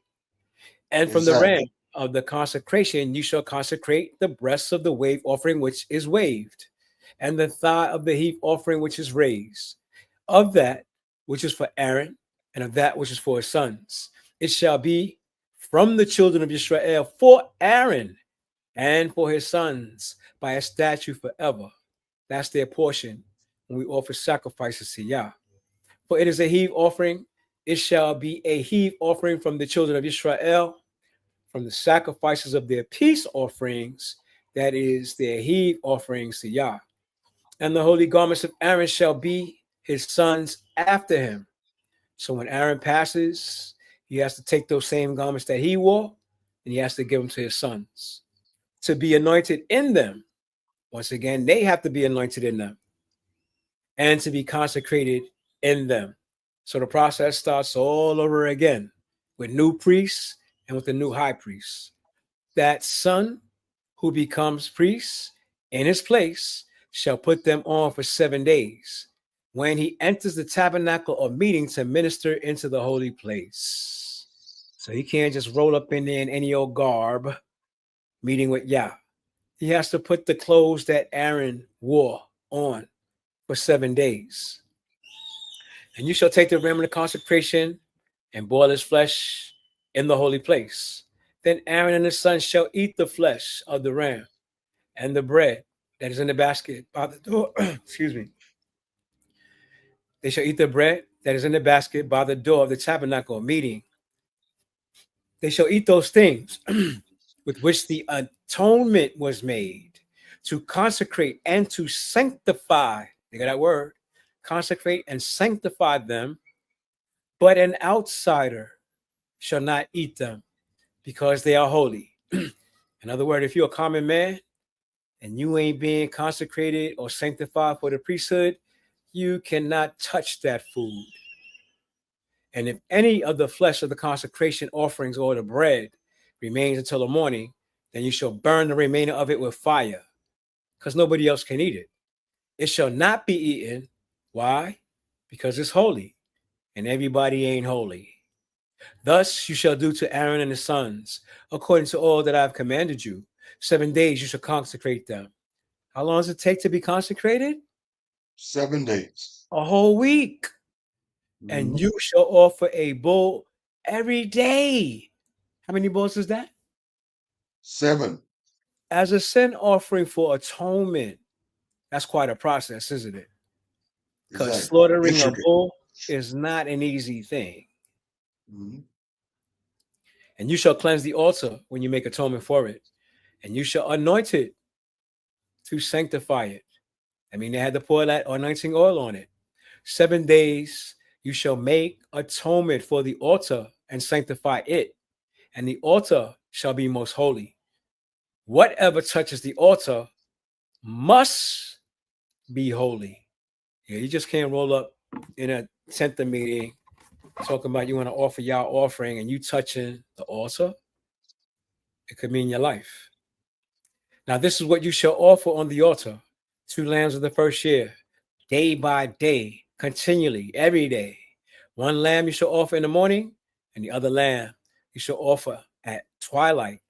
D: And from the ram of the consecration, you shall consecrate the breasts of the wave offering which is waved, and the thigh of the heap offering which is raised, of that which is for Aaron, and of that which is for his sons. It shall be from the children of Israel for Aaron and for his sons by a statute forever. That's their portion when we offer sacrifices to Yah. For it is a heave offering. It shall be a heave offering from the children of Israel, from the sacrifices of their peace offerings, that is, their heave offerings to Yah. And the holy garments of Aaron shall be his sons after him. So when Aaron passes, he has to take those same garments that he wore, and he has to give them to his sons to be anointed in them. Once again, they have to be anointed in them and to be consecrated in them. So the process starts all over again with new priests and with the new high priest. That son who becomes priest in his place shall put them on for 7 days when he enters the tabernacle of meeting to minister into the holy place. So he can't just roll up in there in any old garb meeting with Yah. He has to put the clothes that Aaron wore on for 7 days. And you shall take the ram of the consecration and boil his flesh in the holy place. Then Aaron and his sons shall eat the flesh of the ram and the bread that is in the basket by the door. Excuse me. They shall eat the bread that is in the basket by the door of the tabernacle of meeting. They shall eat those things with which the atonement was made, to consecrate and to sanctify. You got that word, consecrate and sanctify them. But an outsider shall not eat them, because they are holy. In other words, if you're a common man and you ain't being consecrated or sanctified for the priesthood, you cannot touch that food. And if any of the flesh of the consecration offerings or the bread remains until the morning, then you shall burn the remainder of it with fire, because nobody else can eat it. It shall not be eaten. Why? Because it's holy, and everybody ain't holy. Thus you shall do to Aaron and his sons, according to all that I have commanded you. 7 days you shall consecrate them. How long does it take to be consecrated?
B: 7 days.
D: A whole week. And you shall offer a bull every day. How many bulls is that?
B: 7.
D: As a sin offering for atonement. That's quite a process, isn't it? Because
B: Exactly.
D: slaughtering a
B: Intricate.
D: bull is not an easy thing.
B: Mhm.
D: And you shall cleanse the altar when you make atonement for it. And you shall anoint it to sanctify it. I mean, they had to pour that anointing oil on it. 7 days you shall make atonement for the altar and sanctify it. And the altar shall be most holy. Whatever touches the altar must be holy. Yeah, you just can't roll up in a center meeting talking about you want to offer y'all offering and you touching the altar. It could mean your life. Now, this is what you shall offer on the altar: 2 lambs of the first year, day by day, continually, every day. 1 lamb you shall offer in the morning, and the other lamb you shall offer at twilight.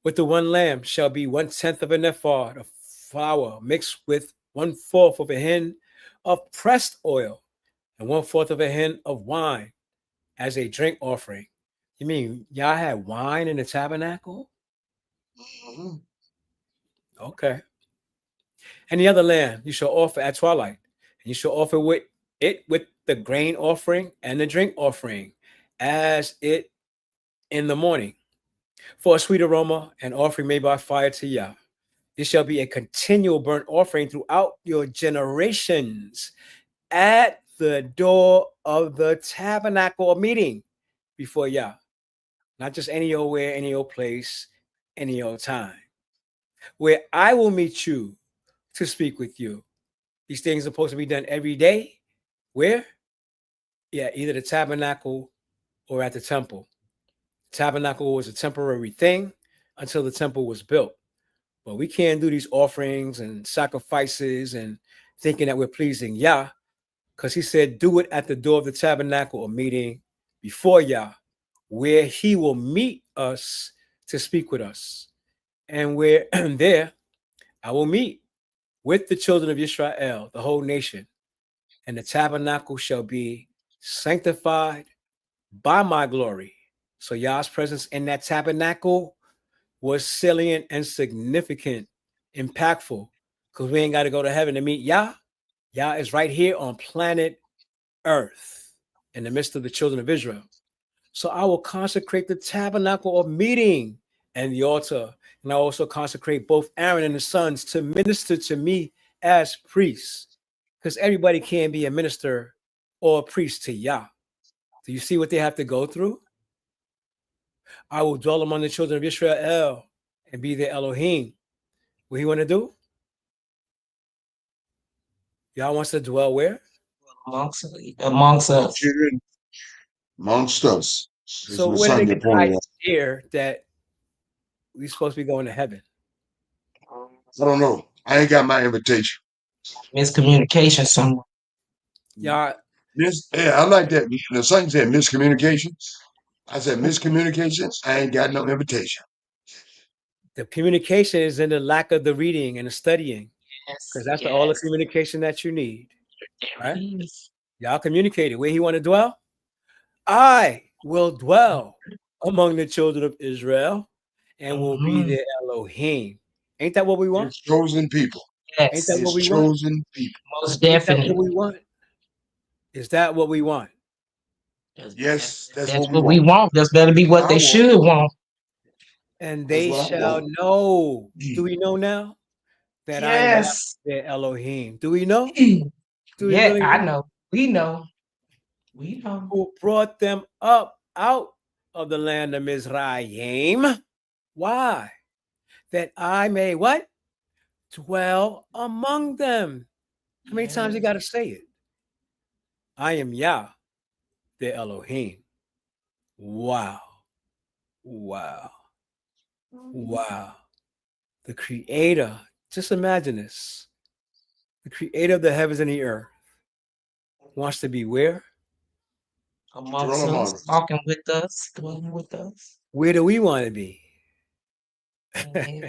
D: With the 1 lamb shall be 1/10 of an ephah of flour mixed with 1/4 of a hin of pressed oil and 1/4 of a hin of wine as a drink offering. You mean y'all had wine in the tabernacle?
B: Mhm.
D: Okay. And the other lamb you shall offer at twilight, and you shall offer with the grain offering and the drink offering as it in the morning, for a sweet aroma, an offering made by fire to Yah. This shall be a continual burnt offering throughout your generations at the door of the tabernacle of meeting before Yah. Not just any old where, any old place, any old time. Where I will meet you to speak with you. These things are supposed to be done every day. Where? Yeah, either the tabernacle or at the temple. Tabernacle was a temporary thing until the temple was built. But we can't do these offerings and sacrifices and thinking that we're pleasing Yah, because he said, do it at the door of the tabernacle or meeting before Yah, where he will meet us to speak with us. And where there I will meet with the children of Israel, the whole nation, and the tabernacle shall be sanctified by my glory. So Yah's presence in that tabernacle was salient and significant, impactful, because we ain't got to go to heaven to meet Yah. Yah is right here on planet Earth in the midst of the children of Israel. So I will consecrate the tabernacle of meeting and the altar. And I also consecrate both Aaron and his sons to minister to me as priests, because everybody can't be a minister or a priest to Yah. Do you see what they have to go through? I will dwell among the children of Israel and be their Elohim. What he want to do? Yah wants to dwell where?
C: Amongst us.
B: Children amongst us. Is
D: So
B: what
D: where did they
B: Sonia
D: get the
B: pointed out.
D: idea that we're supposed to be going to heaven?
B: I don't know. I ain't got my invitation.
C: Miscommunication somewhere.
D: Yah,
B: Yeah, I like that. The son said miscommunication. I said miscommunication. I ain't got no invitation.
D: the communication is in the lack of the reading and the studying, because that's all the communication that you need. Right? Y'all communicated where he want to dwell. I will dwell among the children of Israel and will be their Elohim. Ain't that what we want?
B: His chosen people.
D: Ain't
C: Yes,
D: that
B: His
D: what we want?
B: chosen people.
C: most
D: Ain't that what
C: definitely.
D: we want? Is that what we want?
B: Yes, that's
C: That's
B: what
C: what we want. That's better be what
B: I
C: they
B: want.
C: should want.
D: And
B: That's
D: they
B: what I
D: shall
B: want.
D: know. Do we know now that I am
C: Yes.
D: their Elohim? Do we know? Do we
C: Yeah,
D: really
C: I know. We know. We know.
D: who brought them up out of the land of Mizraim? Why? That I may what? Dwell among them. How many times you got to say it? I am Yah, their Elohim. Wow. Wow. Wow. The creator, just imagine this. The creator of the heavens and the earth wants to be where?
C: Amongst
B: Dwell among
C: us,
B: us.
C: walking with us, dwelling with us.
D: Where do we want to be?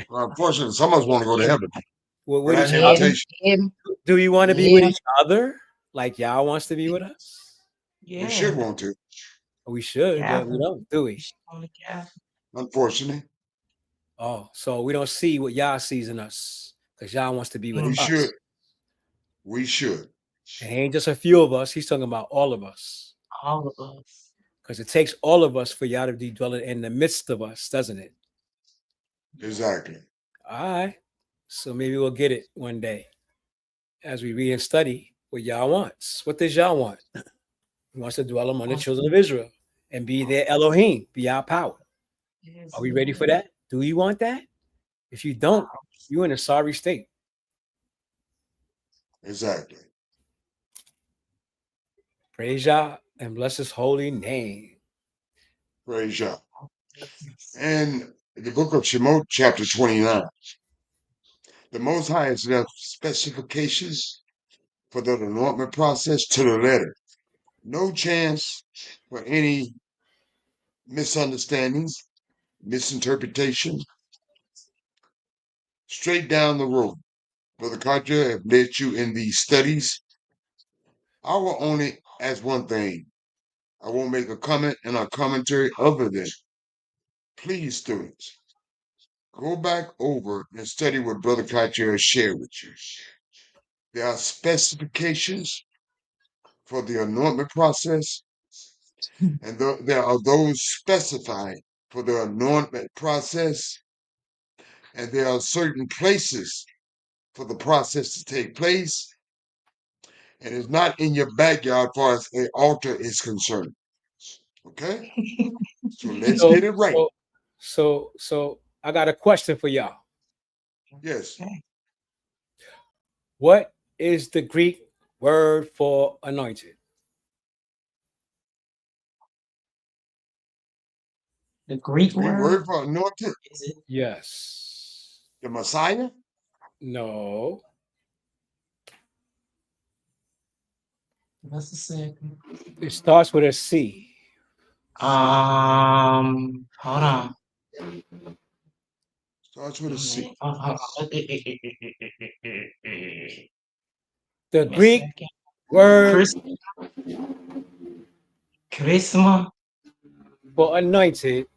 B: Well, unfortunately, some of us want to go to heaven.
D: Well, with
B: Without
D: each other?
B: invitation.
D: Do we want to be with each other like Yah wants to be with us?
B: We should want to.
D: We should, but we
C: Gather.
D: don't, do we?
B: Unfortunately.
D: Oh, so we don't see what Yah sees in us because Yah wants to be with
B: We
D: us.
B: should. We should.
D: And it ain't just a few of us. He's talking about all of us.
C: All of us.
D: Because it takes all of us for Yah to be dwelling in the midst of us, doesn't it?
B: Exactly.
D: All right. So maybe we'll get it one day as we read and study what Yah wants. What does Yah want? He wants to dwell among the children of Israel and be their Elohim, be our power. Are we ready for that? Do you want that? If you don't, you're in a sorry state.
B: Exactly.
D: Praise Yah and bless his holy name.
B: Praise Yah. And the book of Shemot, chapter 29, the Most High has left specifications for the anointment process to the letter. No chance for any misunderstandings, misinterpretation. Straight down the road. Brother Katja have led you in these studies. I will only ask one thing. I won't make a comment and a commentary other than, please, students, go back over and study what Brother Katja has shared with you. There are specifications for the anointment process, and there are those specified for the anointment process, and there are certain places for the process to take place, and it's not in your backyard as far as an altar is concerned. Okay? So let's get it right.
D: So I got a question for y'all.
B: Yes.
D: What is the Greek word for anointed?
C: The Greek
B: The Greek word for anointed?
C: Is it?
D: Yes.
B: The Messiah?
D: No.
C: What's the second?
D: It starts with a C.
C: Hold on.
B: Starts with a C.
D: The
C: A
D: Greek
C: second.
D: word
C: Charisma.
D: for anointed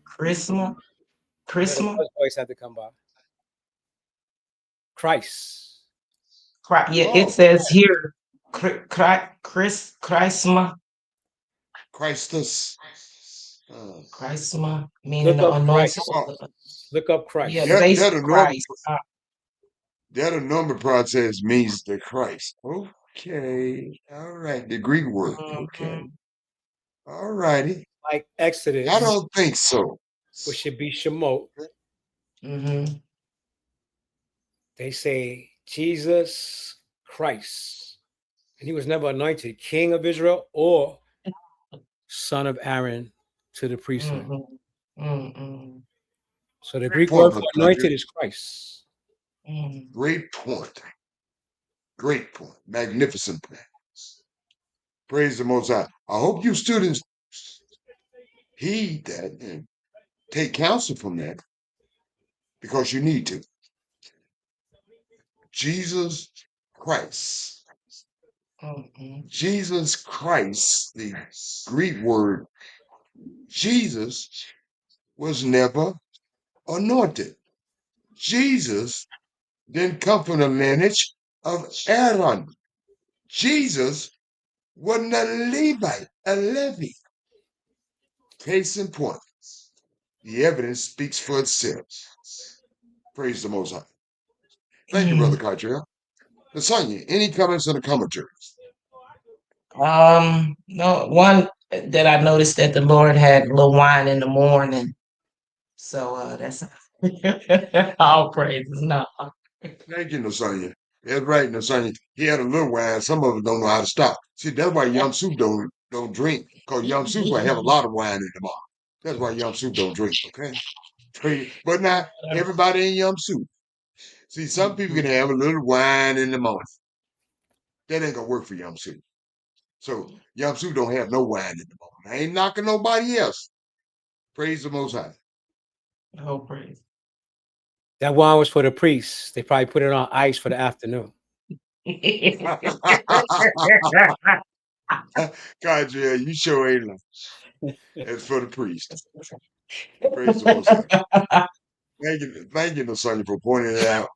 C: Charisma.
D: the
C: Charisma.
D: first voice had to come by. Christ.
C: Yeah,
B: Oh.
C: it says here, Chrisma.
B: Christus.
C: Chrisma, meaning
D: Look
C: the
D: up
C: anointed.
D: Christ.
B: Oh,
D: Look up Christ.
C: Yeah,
B: that
C: basic
B: a number.
C: Christ.
B: That a number process means the Christ. Okay. All right. The Greek word. Okay. All righty.
D: Like Exodus,
B: I don't think so.
D: which should be Shemot.
C: Mm-hmm.
D: They say Jesus Christ. And he was never anointed king of Israel or son of Aaron to the priesthood.
C: Mm-hmm. Mm-hmm.
D: So the
B: Great
D: Greek
B: point,
D: word for
B: Brother
D: anointed
B: Country.
D: is Christ.
C: Mm-hmm.
B: Great point. Great point. Magnificent point. Praise the Most High. I hope you students heed that and take counsel from that because you need to. Jesus Christ.
C: Mm-hmm.
B: Jesus Christ, the Greek word Jesus, was never anointed. Jesus didn't come from the lineage of Aaron. Jesus wasn't a Levite, a Levi. Case in point, the evidence speaks for itself. Praise the Most High. Thank you, Brother Cottrell. Lasagna, any comments on the commentaries?
C: No, one that I noticed that the Lord had a little wine in the morning. So that's all praises. No.
B: Thank you, Lasagna. That's right, Lasagna. He had a little wine. Some of us don't know how to stop. See, that's why Yum Soup don't drink, because Yum Soup will have a lot of wine in the morning. That's why Yum Soup don't drink, okay? But not everybody in Yum Soup. See, some people can have a little wine in the morning. That ain't gonna work for Yum Soup. So Yum Soup don't have no wine in the morning. I ain't knocking nobody else. Praise the Most High.
C: Oh, praise.
B: Uh,
D: That wine was for the priests. They probably put it on ice for the afternoon.
B: God, yeah, you sure ain't lying. It's for the priest. Praise the Most High. Thank you, Lasagna, for pointing it out.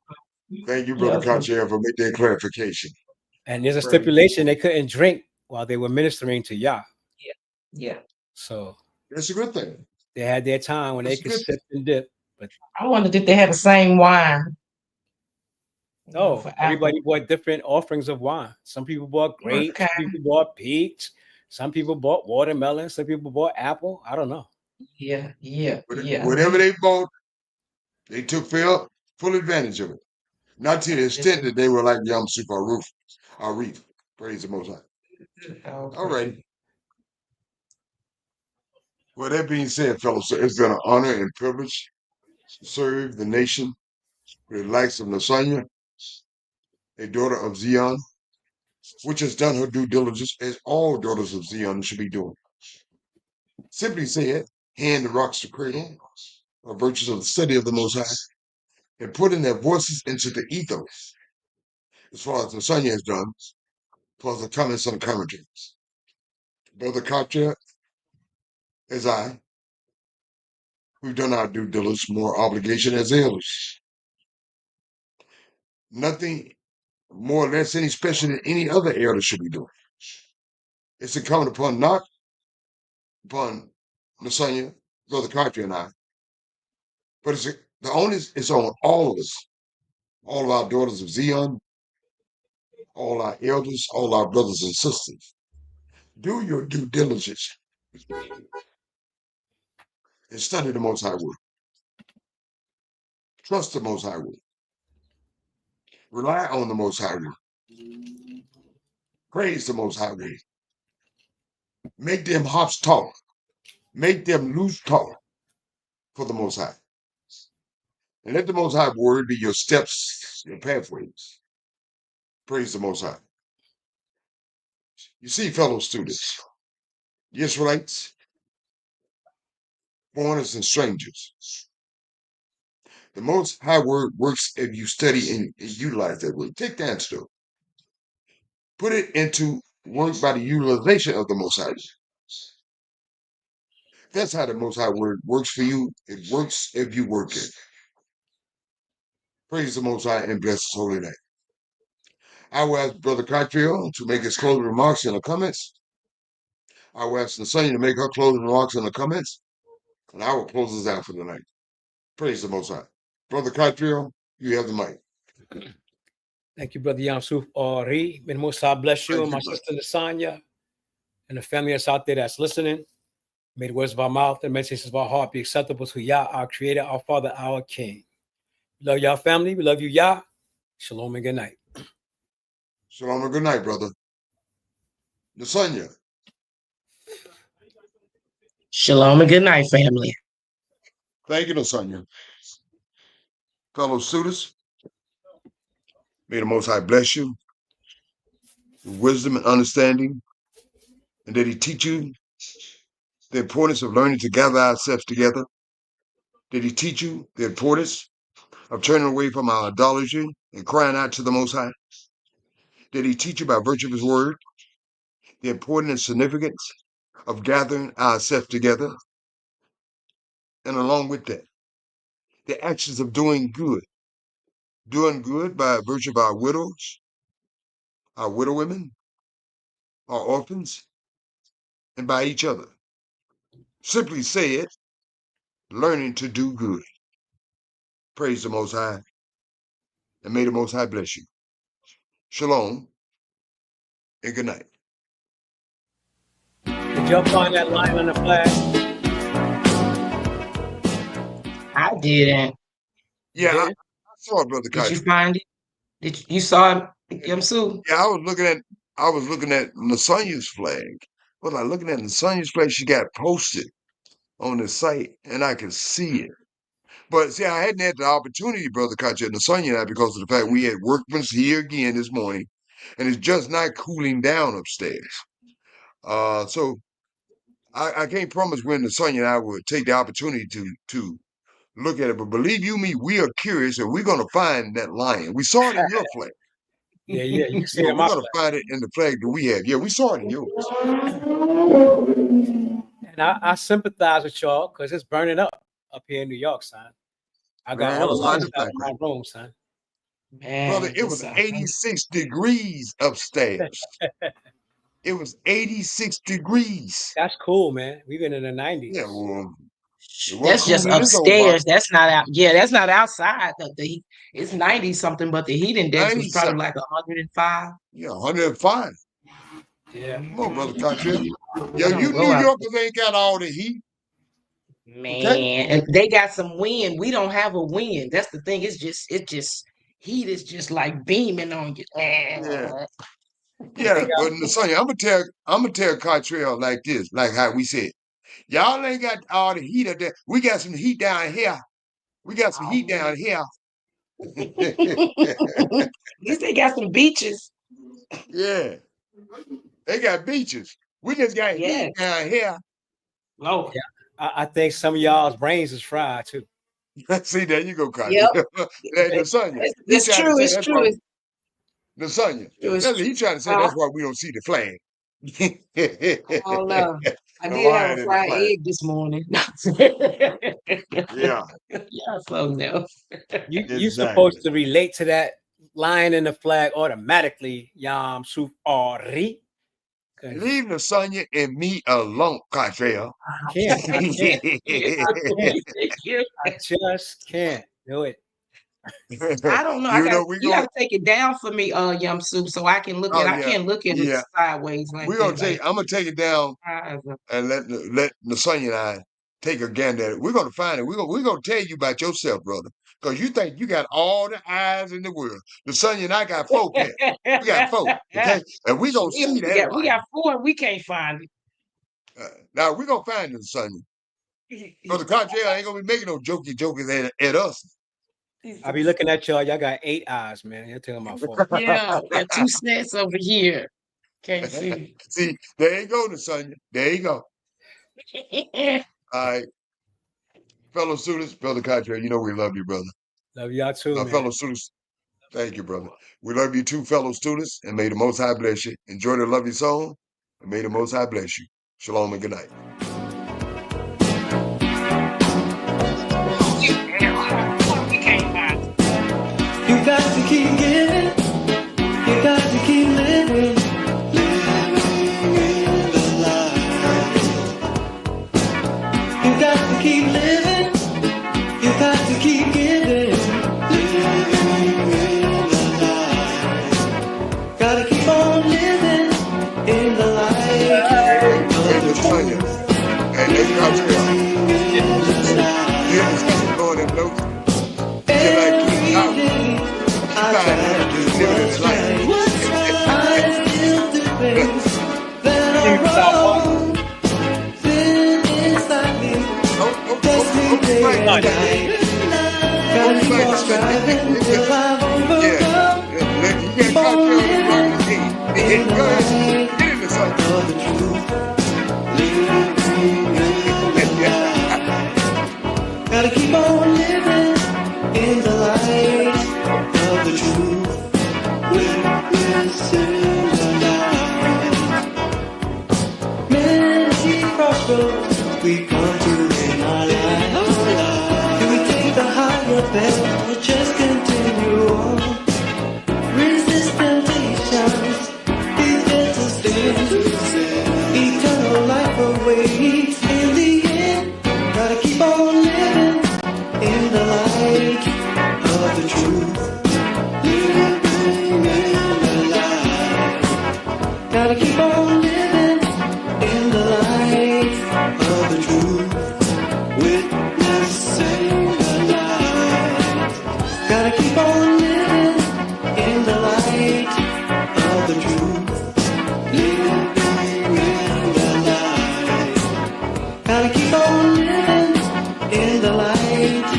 B: Thank you, Brother
C: Yes,
B: Conchero, for making that clarification.
D: And there's a
C: Praise.
D: stipulation they couldn't drink while they were ministering to Yah.
C: Yeah.
D: So
B: That's a good thing.
D: they had their time when they
B: That's
D: could
B: good.
D: sip and dip. But
C: I wondered if they had the same wine.
D: no,
C: For
D: everybody
C: apple.
D: bought different offerings of wine. Some people bought grapes,
C: Okay.
D: some people bought peach, some people bought watermelon, some people bought apple. I don't know.
C: Yeah, yeah, yeah.
B: Whatever they bought, they took full advantage of it. Not to the extent that they were like Yom Soup or Reef. Praise the Most High.
C: Oh,
B: All
C: praise.
B: right. Well, that being said, fellows, it's been an honor and privilege to serve the nation with the likes of Lasagna, a daughter of Zion, which has done her due diligence as all daughters of Zion should be doing. Simply said, hand the rocks to cradle, or virtues of the study of the Most High, and putting their voices into the ethos, as far as Lasagna has done, as far as the comments on the commentaries. Brother Katja, as we've done our due diligence, more obligation as elders. Nothing more or less any special than any other elder should be doing. It's incumbent upon upon Lasagna, Brother Katja and I, but the onus is on all of us, all of our daughters of Zion, all our elders, all our brothers and sisters. Do your due diligence and study the Most High Word. Trust the Most High Word. Rely on the Most High Word. Praise the Most High Word. Make them hops talk. Make them loose talk for the Most High. And let the Most High Word be your steps, your pathways. Praise the Most High. You see, fellow students, the Israelites, foreigners and strangers. The Most High word works if you study and utilize that word. Take that still. Put it into work by the utilization of the Most High. That's how the Most High word works for you. It works if you work it. Praise the Most High and bless His holy name. I will ask Brother Cottrell to make his closing remarks in the comments. I will ask Nasonia to make her closing remarks in the comments. And I will close us out for the night. Praise the Most High. Brother Cottrell, you have the mic.
D: Thank you, Brother Yamsuf Ari. May the Most High bless you
B: Thank
D: and my
B: you, brother.
D: sister Nasanya and the family that's out there that's listening. May the words of our mouth and meditations of our heart be acceptable to Yah, our Creator, our Father, our King. We love y'all, family. We love you, Yah. Shalom and good night.
B: Shalom and good night, brother. Nasonia.
C: Shalom and good night, family.
B: Thank you, Nasonia. Fellow students, may the Most High bless you with wisdom and understanding, and that He teach you the importance of learning to gather ourselves together. Did He teach you the importance of turning away from our idolatry and crying out to the Most High? Did He teach you by virtue of His word the importance and significance of gathering ourselves together? And along with that, the actions of doing good by virtue of our widows, our widow women, our orphans, and by each other. Simply say it, learning to do good. Praise the Most High, and may the Most High bless you. Shalom, and good night.
D: Did y'all find that line on the flag?
C: I didn't.
B: Yeah, I
D: Yeah.
B: saw it, Brother
C: Did you
B: Kaiser.
C: find it? You saw it, Yamsu?
B: Yeah, I was looking at Nasonia's flag. Was I looking at Nasonia's flag? She got posted on the site, and I could see it. But see, I hadn't had the opportunity, Brother Kacha, Nasonia and I, because of the fact we had workman's here again this morning, and it's just not cooling down upstairs. So I can't promise when Nasonia and I would take the opportunity to look at it. But believe you me, we are curious, and we're going to find that lion. We saw it in your flag.
D: Yeah, you can see it
B: But
D: in
B: we're
D: my
B: going to
D: flag.
B: find it in the flag that we have. Yeah, we saw it in yours.
D: And I sympathize with y'all because it's burning up here in New York, son. I got
B: Man, it
D: all
B: was
D: the
B: hot
D: lights
B: as
D: out
B: back
D: in my room, son.
C: Man,
B: Brother, it was
C: it's
B: 86 degrees upstairs. It was 86 degrees.
D: That's cool, man. We've been in the 90s.
B: Yeah, well, it wasn't
C: that's
B: cool
C: just
B: in this old box.
C: upstairs. That's not out. Yeah, that's not outside. It's 90 something, but the heat index was
B: 90
C: probably
B: something.
C: like 105.
B: Yeah, 105.
D: Yeah.
B: Come on, Brother Cottrell. Yeah,
C: I don't
B: you
C: go
B: New
C: out
B: Yorkers ain't got all the heat.
C: Man, and they got some wind. We don't have a wind. That's the thing. It's just heat is just like beaming on you.
B: Yeah. Yeah, but Nasonia, I'm gonna tell Cottrell like this, like how we said. Y'all ain't got all the heat up there. We got some heat down here. We got some heat down here.
C: At least they got some beaches.
B: Yeah. They got beaches. We just got
C: Yeah.
B: heat down here.
C: Oh,
D: Yeah. I think some of y'all's brains is fried too.
B: See, there you go, Cottrell.
C: yep.
B: Nasonia,
C: It's true. It's true. It's
B: Nasonia,
C: true. It's true.
B: he trying to say that's why we don't see the flag.
C: Oh no. I
B: The
C: did have
B: lion
C: a
B: in the
C: fried
B: flag.
C: egg this morning.
B: Yeah,
C: Yeah, so no.
D: You're
B: exactly.
D: supposed to relate to that line in the flag automatically, Yamsuf Ari.
B: Leave Nasonia and me alone, Cottrell.
D: I can't. I just can't do it.
C: I don't know.
B: You know, we
C: You
B: go.
C: gotta take it down for me, Yamsu, so I can look
B: Oh
C: at I
B: yeah,
C: can't look at
B: yeah.
C: it sideways like
B: We're gonna
C: that.
B: take. I'm gonna take it down and let Nasonia and I take a gander at it. We're gonna find it. We're gonna tell you about yourself, brother, because you think you got all the eyes in the world. Nasonia and I got 4 pairs. We got 4, okay, and we gonna see that
C: we got 4 and we can't find
B: now we're gonna find it, Nasonia. Brother Cottrell ain't gonna be making no jokes at us.
D: I be looking at y'all. Y'all got 8 eyes, man. You're telling my fault.
C: Yeah, we got 2 sets over here. Can't see.
B: See, there you go, Nasonia. There you go. All right. fellow students, Brother Cottrell, you know we love you, brother.
D: Love y'all too,
B: Our
D: man.
B: fellow students, thank you, brother. We love you too, fellow students, and may the Most High bless you. Enjoy the lovely song, and may the Most High bless you. Shalom and good night.
A: You got to keep giving. You got to keep living. Living the life. You got to keep living. You got to keep giving. Living the life. Gotta keep on living in the light.
B: Hey, Lasagna. Hey, they Cottrell. Yeah, going in notes.
A: Gotta keep on living in the light of the truth, witnessing the light. Many crossroads we come to in our life. Do we take the higher path or just continue on? Resist temptations, these little sins. Eternal life awaits in the end. Gotta keep on living in the light of the truth, living in the light. Gotta keep on living in the light of the truth, witnessing the light. Gotta keep on living in the light of the truth, living in the light. Gotta keep on living in the light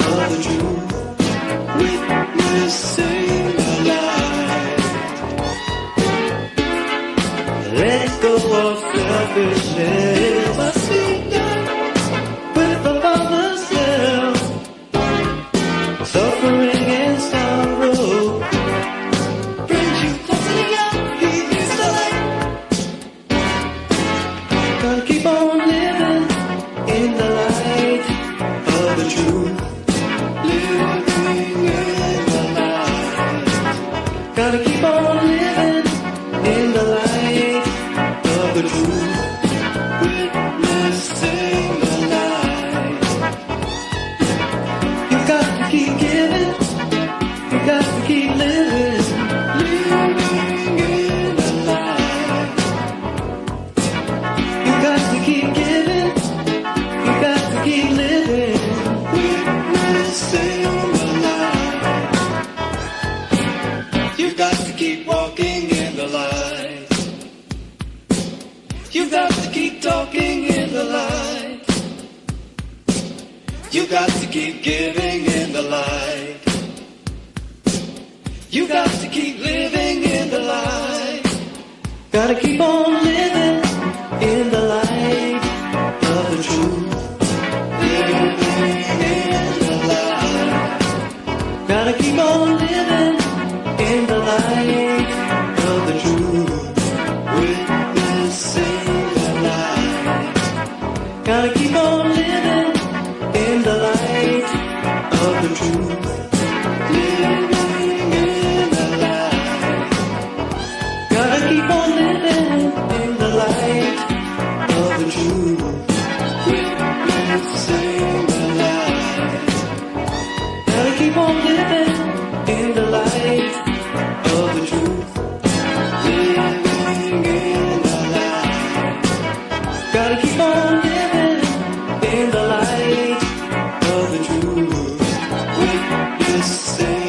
A: of the truth, witnessing the light. Let go of selfishness, must be done with the Father's self. Suffering and sorrow brings you closer to God. He is the light. Gotta keep on living in the light of the truth, living in the light. Gotta keep on living in the light of the truth, witnessing the light. You got to keep giving. You got to keep living, living in the light. You got to keep giving. You got to keep living, witnessing the light. You got to keep walking in the light. You got to keep talking in the light. You got to keep giving in the light. You got to keep living in the light. Gotta keep on living in the light of the truth, living in the light. Gotta keep on living in the light of the truth, witnessing the light. Gotta keep on living in the light of the truth, living in the light. Gotta keep on living in the light of the truth, witnessing the light. Gotta keep on living in the light of the truth, living in the light. Gotta keep on living in the light of the truth, witnessing